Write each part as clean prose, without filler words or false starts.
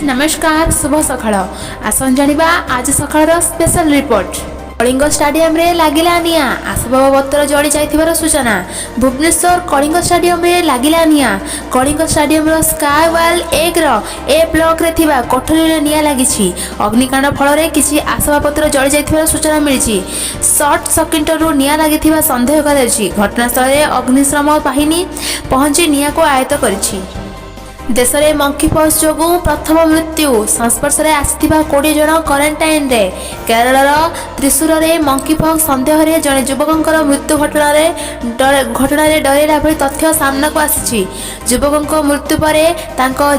नमस्कार शुभ सकाळ आसन जानिबा आज सकाळर स्पेशल रिपोर्ट। कलिंग स्टाडियम रे लागिला निया आसबाबपत्र जड़ी जाइथिबार सूचना। भुवनेश्वर कलिंग स्टाडियम रे लागिला निया। कलिंग स्टाडियम रो स्काई वॉल 1 रो ए ब्लॉक रे थिबा कोठरी रे निया लागिछि। अग्निकांड फल रे किछि आसबाबपत्र जड़ी जाइथिबार सूचना मिलिछि। शॉर्ट सर्किट रु निया लागिथिबा संदेह कराछि। घटनास्थल रे अग्निशम बाहिनी पहुंची निया को आयत्त करिछि। देश में मंकीपॉक्स जोगु प्रथम मृत्यु। संस्पर्श में आसिथिबा 20 जन क्वारंटाइन रे। केरल त्रिशूर में मंकीपॉक्स संदेह रे जने युवकर मृत्यु घटना डरेला भली तथ्य सामना को आसी। युवक मृत्यु पर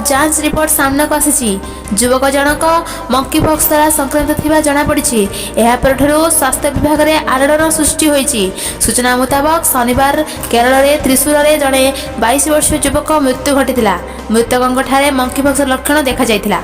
जांच रिपोर्ट सामना को आसी। युवक जनक मंकीपॉक्स द्वारा संक्रमित थिबा जना पड़ी। यह परठू स्वास्थ्य विभाग में आलोड़न सृष्टि होईछि। सूचना मुताबक शनिवार केरल में त्रिशूर में जड़े 22 वर्षीय युवक मृत्यु घटी। मृतकों ठारे मंकीपॉक्स लक्षण देखा जाइथिला।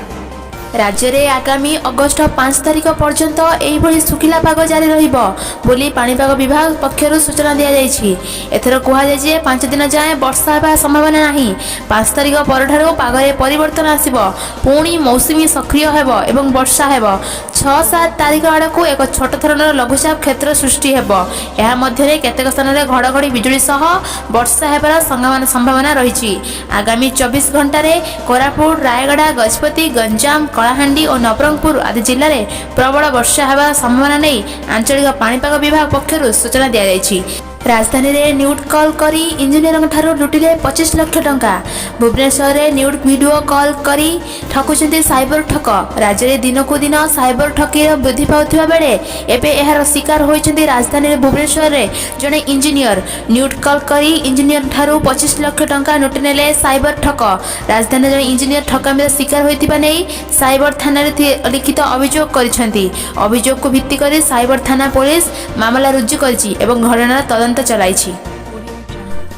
राज्य में आगामी अगस्ट 5 तारिख पर्यंत एभली सुखिला पाग जारी रहिबो बोली पाणीपाग विभाग पक्षर सूचना दिया जाइछि। एथर कुहा जाय जे 5 दिन जाए वर्षा हेबा संभावना नाही। 5 तारिख परठारो पागरे परिवर्तन आसिबो। पुणी मौसुमी सक्रिय हेबो एवं वर्षा हेबो। 6-7 तारिख आड़कू एक छोट धरणर लघुचाप क्षेत्र सृष्टि हेबो। एहा मध्यरे केतेक स्थान रे घड़घड़ी बिजुली सह वर्षा हेबार संभावना रहिछि। आगामी 24 घंटा रे कोरापुट रायगड़ा गजपति गंजाम कलाहांडी और नवरंगपुर आदि जिले में प्रबल वर्षा होगा संभावना नहीं आंचलिक पाणीपाग विभाग पक्षर सूचना दी जाइछि। राजधानी रे न्यूड कॉल करी इंजीनियर ठारू लुटिले 25 लाख टंका। भुवनेश्वर रे न्यूड वीडियो कॉल करी ठकुचंती साइबर ठक। राज्य में दिन को दिन साइबर ठकी वृद्धि पाउथिबा बेले एबे एहार शिकार होइछंती राजधानी रे भुवनेश्वर रे जने इंजीनियर। न्यूड कॉल करी इंजीनियर ठारू 25 लाख टंका लुटि नेले साइबर ठक। राजधानी जने इंजीनियर ठकामी शिकार होइतिबा नै साइबर थाना रे लिखित अभियोग करिसेंती। अभियोग को भित्ति करी साइबर थाना पुलिस मामला रुजु करछि एवं घटनार तदंत चलाइछि।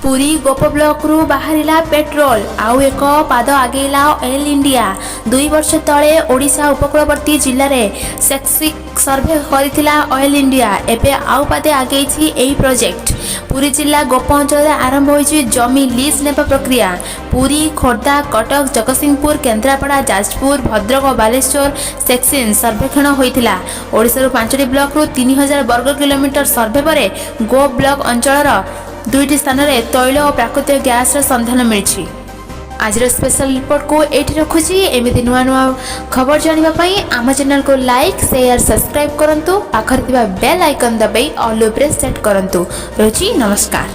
पुरी गोप ब्लॉक रु बाहरिला पेट्रोल आउ एक पाद आगेला ऑयल इंडिया। 2 वर्ष तले ओडिशा उपकूलवर्ती जिले में सेक्सिक सर्वे करथिला ऑयल इंडिया। एबे आउ पादे आगेछि एही प्रोजेक्ट। पुरी जिला गोप अंचल आरंभ होइछि जमी लीज नेबा प्रक्रिया। पुरी खोर्धा कटक जगतसिंहपुर केन्द्रापड़ा जाजपुर भद्रक और बालेश्वर सेक्शन सर्वेक्षण होइथिला। ओडिशा रु 5टी ब्लॉक रु 3000 वर्ग किलोमीटर सर्वे पर गो ब्लॉक अंचल 2टी स्थान में तैल और प्राकृतिक गैस संधान मिली। आज स्पेशल रिपोर्ट को एठी रखुची। एमिति नुआ नुआ खबर जानिबा आम चैनल को लाइक शेयर सब्सक्राइब करंतु। पाखर थिबा बेल आइकन दबाई ऑल प्रेस सेट करंतु। रहुची नमस्कार।